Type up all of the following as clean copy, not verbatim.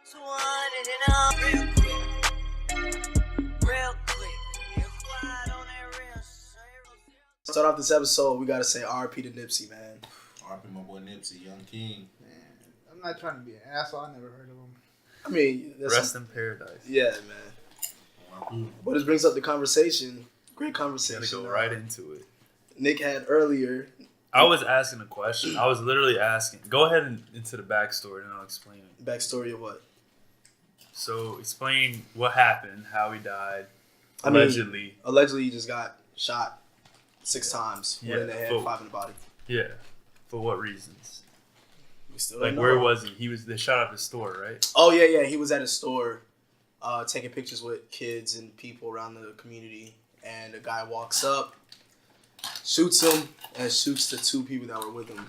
Start off this episode, we gotta say RP to Nipsey, man. RP my boy Nipsey, Young King. Man, I'm not trying to be an asshole. I never heard of him. I mean, rest in paradise. Yeah, man. But this brings up the conversation. Great conversation. Gotta go right into it. Nick had earlier. I was asking a question. I was literally asking. Go ahead and into the backstory, and I'll explain it. Backstory of what? So explain what happened, how he died. Allegedly, he just got shot 6 times. One in the head, 5 in the body. Yeah. For what reasons? We still like, don't know. where was he? They shot up his store, right? Oh yeah. He was at his store, taking pictures with kids and people around the community. And a guy walks up, shoots him, and shoots the 2 people that were with him.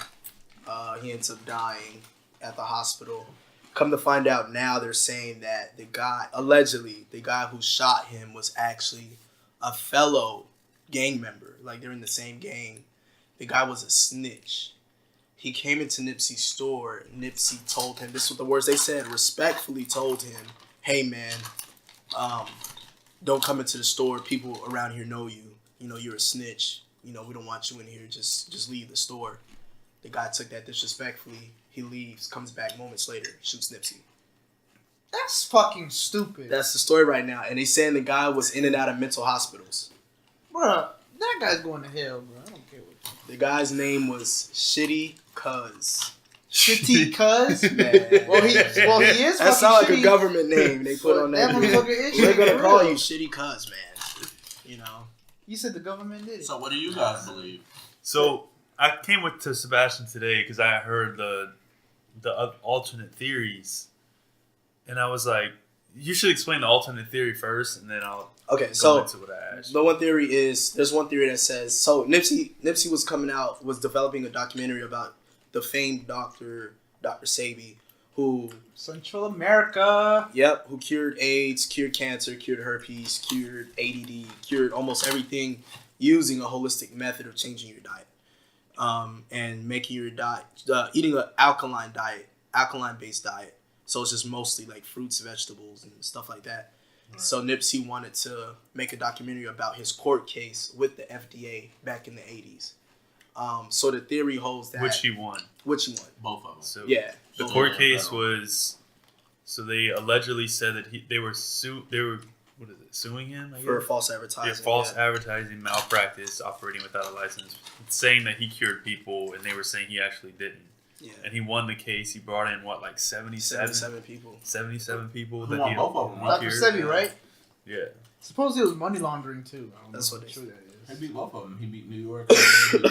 He ends up dying at the hospital. Come to find out now, they're saying that the guy who shot him was actually a fellow gang member. Like, they're in the same gang. The guy was a snitch. He came into Nipsey's store. Nipsey told him, this is what the words they said, respectfully told him, hey man, don't come into the store. People around here know you. You know, you're a snitch. You know, we don't want you in here. Just leave the store. The guy took that disrespectfully. He leaves, comes back moments later, shoots Nipsey. That's fucking stupid. That's the story right now. And they saying the guy was in and out of mental hospitals. Bruh, that guy's going to hell, bro. I don't care what you. The guy's name was Shitty Cuz. Shitty Cuz? Man. Well, he is. That sounds like shitty. a government name they put on that. They're gonna call you Shitty Cuz, man. You know. You said the government did it. So what do you guys believe? So I came to Sebastian today because I heard the alternate theories, and I was like, you should explain the alternate theory first, and then I'll go into what I asked. The one theory is, there's one theory that says, so Nipsey was developing a documentary about the famed Dr. Sebi, who Central America. Yep, who cured AIDS, cured cancer, cured herpes, cured ADD, cured almost everything using a holistic method of changing your diet. And making your diet, eating an alkaline-based diet. So it's just mostly like fruits, vegetables, and stuff like that. Right. So Nipsey wanted to make a documentary about his court case with the FDA back in the 80s. So the theory holds that... Which he won. Both of them. So yeah. The court case was... So they allegedly said that they were suing him? For false advertising. Yeah, false advertising, malpractice, operating without a license, saying that he cured people, and they were saying he actually didn't. Yeah. And he won the case. He brought in, 77 people. 77 people Who that won he both of them, cured. Dr. Sebi, right? Yeah. Supposedly it was money laundering, too. That's what true that is. He beat both of them. He beat New York and he beat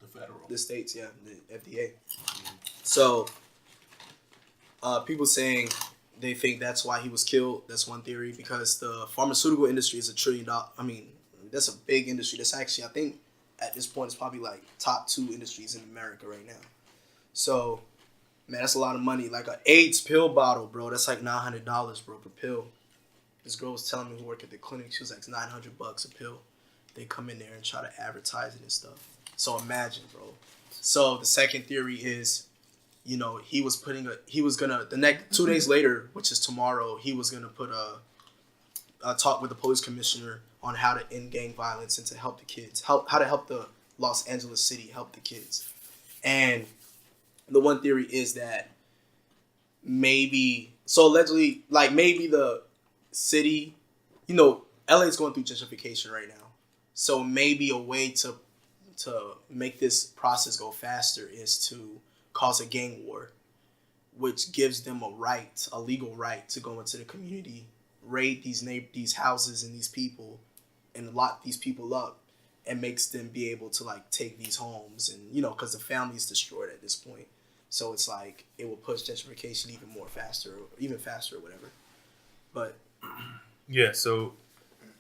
the federal. The states, yeah. The FDA. So, people saying... They think that's why he was killed. That's one theory, because the pharmaceutical industry is $1 trillion. I mean, that's a big industry. That's actually, I think, at this point, it's probably like top 2 industries in America right now. So, man, that's a lot of money. Like an AIDS pill bottle, bro. That's like $900, bro, per pill. This girl was telling me who worked at the clinic. She was like, $900 a pill. They come in there and try to advertise it and stuff. So imagine, bro. So the second theory is, you know, the next 2 days later, which is tomorrow, he was gonna put a talk with the police commissioner on how to end gang violence and to help the kids, how to help the Los Angeles city help the kids. And the one theory is that maybe the city, you know, LA is going through gentrification right now. So maybe a way to make this process go faster is to cause a gang war, which gives them a legal right to go into the community, raid these houses and these people, and lock these people up, and makes them be able to like take these homes, and you know, because the family's destroyed at this point. So it's like it will push gentrification even faster or whatever. But yeah, so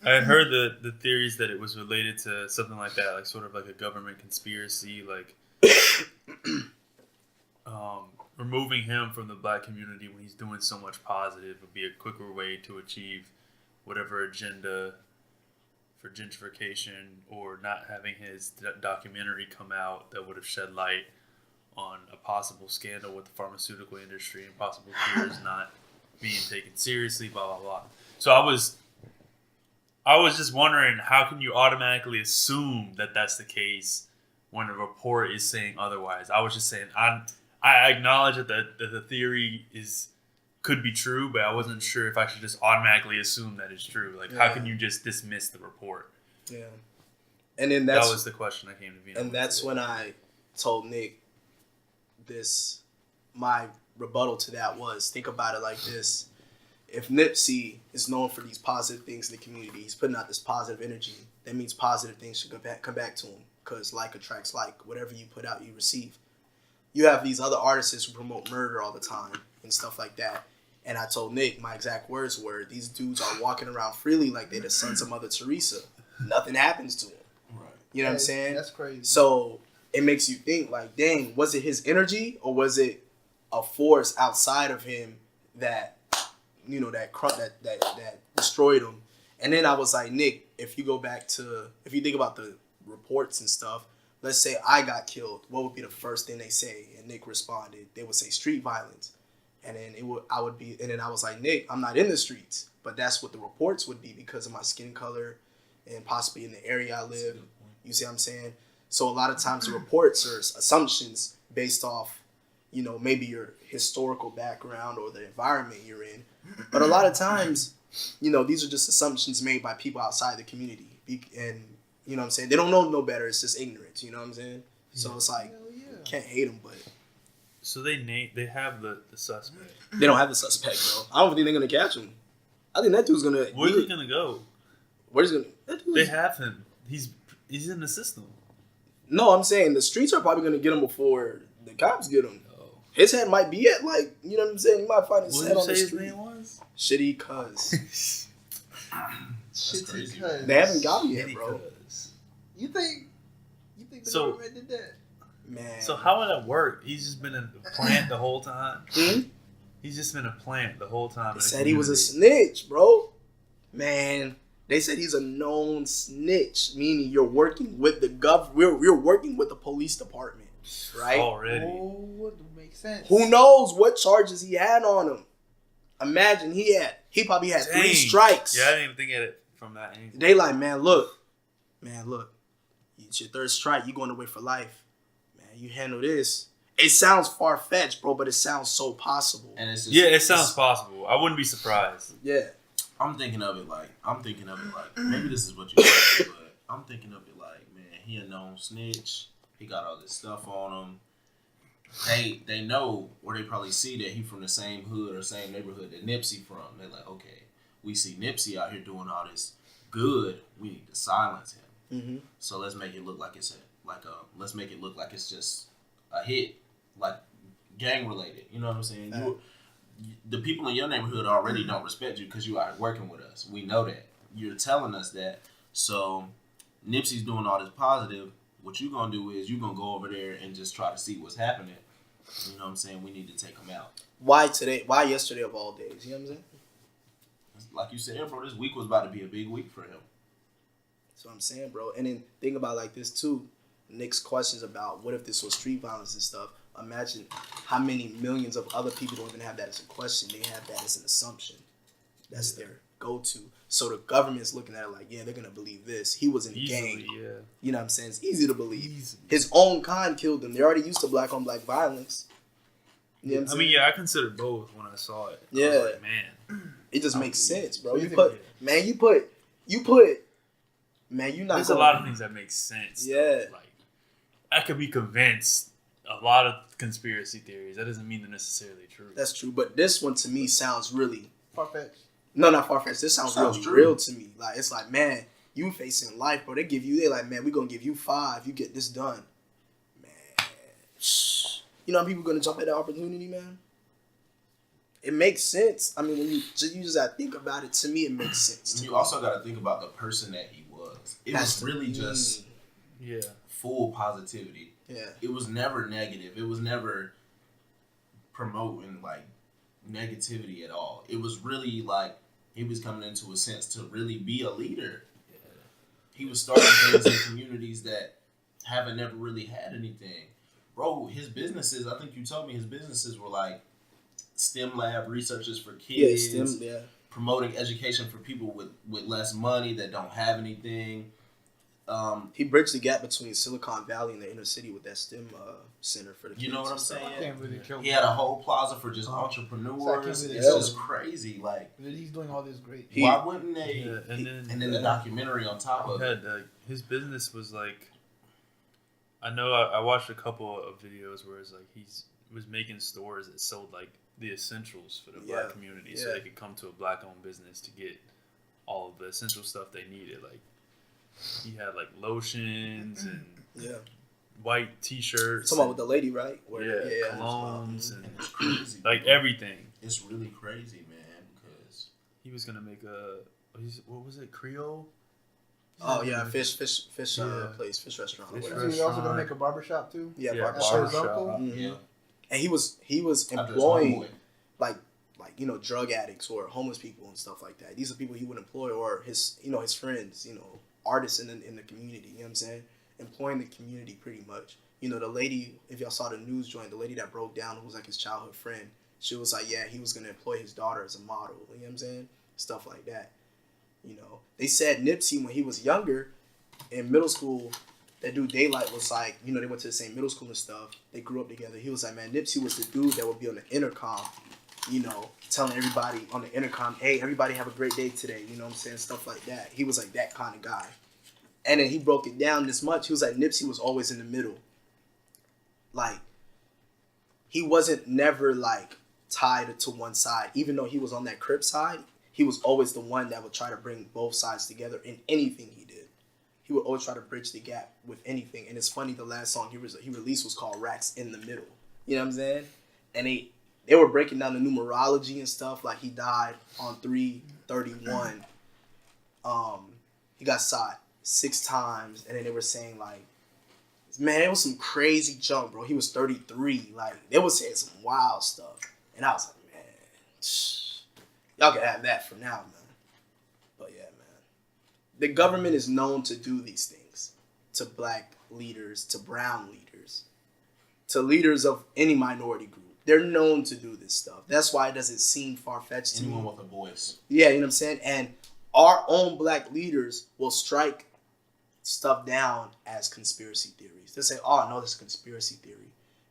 I had heard the theories that it was related to something like that, like sort of like a government conspiracy, like removing him from the black community when he's doing so much positive would be a quicker way to achieve whatever agenda for gentrification, or not having his documentary come out that would have shed light on a possible scandal with the pharmaceutical industry and possible cures not being taken seriously, blah blah blah. So I was just wondering, how can you automatically assume that that's the case when a report is saying otherwise? I was just saying I acknowledge that the theory could be true, but I wasn't sure if I should just automatically assume that it's true. Like, how can you just dismiss the report? Yeah. And then that was the question I came to be. And that's when I told Nick this. My rebuttal to that was, think about it like this: if Nipsey is known for these positive things in the community, he's putting out this positive energy. That means positive things should come back to him, because like attracts like. Whatever you put out, you receive. You have these other artists who promote murder all the time and stuff like that. And I told Nick, my exact words were, these dudes are walking around freely like they're the sons of Mother Teresa. Nothing happens to them. Right. You know what I'm saying? That's crazy. So it makes you think, like, dang, was it his energy or was it a force outside of him that, you know, that destroyed him? And then I was like, Nick, if you think about the reports and stuff, let's say I got killed, what would be the first thing they say? And Nick responded, they would say street violence. And then I was like, Nick, I'm not in the streets, but that's what the reports would be because of my skin color and possibly in the area I live. You see what I'm saying? So a lot of times the reports are assumptions based off, you know, maybe your historical background or the environment you're in. But a lot of times, you know, these are just assumptions made by people outside the community. And, you know what I'm saying? They don't know no better. It's just ignorance. You know what I'm saying? So it's like, can't hate them, but. So they have the suspect. They don't have the suspect, bro. I don't think they're gonna catch him. I think that dude's gonna. Where's he gonna go? Where's he gonna? They have him. He's in the system. No, I'm saying the streets are probably gonna get him before the cops get him. Oh. His head might be at, like, you know what I'm saying? You might find his head on the street. What did you say his name was? Shitty Cuz. Shitty Cuz. They haven't got him yet, bro. You think the So- government did that? Man. So how would that work? He's just been in a plant the whole time. He's just been a plant the whole time. They said he was a snitch, bro. Man, they said he's a known snitch, meaning you're working with the we're working with the police department, right? Already. Oh, would make sense. Who knows what charges he had on him? Imagine he probably had 3 strikes. Yeah, I didn't even think of it from that angle. They like, man, look, it's your 3rd strike. You going away for life, man. You handle this. It sounds far fetched, bro, but it sounds so possible. And it's just, it sounds possible. I wouldn't be surprised. Yeah. I'm thinking of it like maybe this is what you said, but I'm thinking of it like, man, he a known snitch. He got all this stuff on him. They know, or they probably see that he from the same hood or same neighborhood that Nipsey from. They're like, okay, we see Nipsey out here doing all this good. We need to silence him. Mm-hmm. So let's make it look like it's just a hit, like gang related. You know what I'm saying? The people in your neighborhood already don't respect you because you are working with us. We know that. You're telling us that. So Nipsey's doing all this positive. What you gonna do is you gonna go over there and just try to see what's happening. You know what I'm saying? We need to take him out. Why today? Why yesterday of all days? You know what I'm saying? Like you said, bro, this week was about to be a big week for him. That's what I'm saying, bro. And then think about it like this too. Nick's questions about what if this was street violence and stuff. Imagine how many millions of other people don't even have that as a question. They have that as an assumption. That's their go-to. So the government's looking at it like, yeah, they're going to believe this. He was in a gang. Yeah. You know what I'm saying? It's easy to believe. His own kind killed him. They're already used to black-on-black violence. You know what I'm saying? I mean, yeah, I considered both when I saw it. Yeah. I was like, man. It just makes sense, bro. So You put, man, you're not There's a lot of things that make sense. Yeah. Like, I could be convinced a lot of conspiracy theories. That doesn't mean they're necessarily true. That's true. But this one to me sounds really... Far-fetched. No, not far-fetched. This sounds really true. real to me. Like, it's like, man, you facing life, bro. They're like, man, we're going to give you 5. You get this done. Man. You know how people going to jump at that opportunity, man? It makes sense. I mean, when you just got to think about it, to me, it makes sense. You also got to think about the person that he was. It was really just full positivity. Yeah. It was never negative. It was never promoting, like, negativity at all. It was really like he was coming into a sense to really be a leader. Yeah. He was starting things in communities that haven't never really had anything. Bro, his businesses, I think you told me his businesses were like STEM lab researchers for Yeah, kids. STEM. Yeah. Promoting education for people with less money that don't have anything. He bridged the gap between Silicon Valley and the inner city with that STEM center for the kids. You know what I'm and stuff. saying? I can't really kill He had a whole plaza for just entrepreneurs. really It's tell just him. crazy. Like, He's doing all this great. He- why wouldn't they? Yeah, and then the documentary on top He of it. had his business was like. I know I watched a couple of videos where it's like was making stores that sold like the essentials for the black community, so they could come to a black-owned business to get all of the essential stuff they needed. Like he had like lotions and white T-shirts. Talking about with the lady, right? Colognes and It's crazy. like bro. everything. It's really crazy, man. Because He was gonna make what was it, Creole? Oh yeah, fish Yeah. place, fish restaurant. Fish Or He whatever. was also gonna restaurant. make a barbershop too. Yeah, Yeah, barbershop. His uncle? Mhm. yeah, And he was After his employing homeboy. like drug addicts or homeless people and stuff like that. These are people he would employ, or his his friends, artists in the community. You know what I'm saying? Employing the community pretty much. The lady, if y'all saw the news joint, the lady that broke down, who was like his childhood friend, she was like, yeah, he was gonna employ his daughter as a model. You know what I'm saying? Stuff like that. They said Nipsey when he was younger, in middle school, that dude Daylight was like, they went to the same middle school and stuff. They grew up together. He was like, man, Nipsey was the dude that would be on the intercom, telling everybody on the intercom, hey, everybody have a great day today. You know what I'm saying? Stuff like that. He was like that kind of guy. And then he broke it down this much. He was like, Nipsey was always in the middle. Like, he wasn't never like tied to one side. Even though he was on that Crip side, he was always the one that would try to bring both sides together in anything he did. He would always try to bridge the gap with anything. And it's funny, the last song he released was called Racks in the Middle. You know what I'm saying? And they were breaking down the numerology and stuff. Like, he died on 3/31. He got shot 6 times. And then they were saying, like, man, it was some crazy junk, bro. He was 33. Like, they were saying some wild stuff. And I was like, man, y'all can have that for now, man. But yeah, man. The government is known to do these things to black leaders, to brown leaders, to leaders of any minority group. They're known to do this stuff. That's why it doesn't seem far-fetched to me. anyone with a voice. Yeah, you know what I'm saying? And our own black leaders will strike stuff down as conspiracy theories. They say, oh, no, this is a conspiracy theory.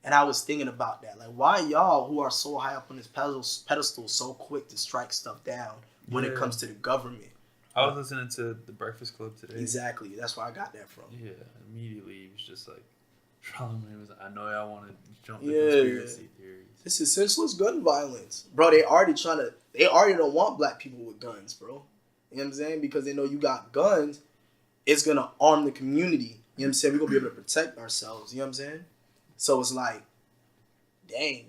And I was thinking about that. Like, why y'all who are so high up on this pedestal so quick to strike stuff down when it comes to the government? I was listening to The Breakfast Club today. Exactly. That's where I got that from. Yeah, immediately he was just like, Charlamagne was like, I know y'all want to jump the Yeah. conspiracy theories. This is senseless gun violence. Bro, they already don't want black people with guns, bro. You know what I'm saying? Because they know you got guns, it's going to arm the community. You know what I'm saying? We're going to be able to protect ourselves. You know what I'm saying? So it's like, dang.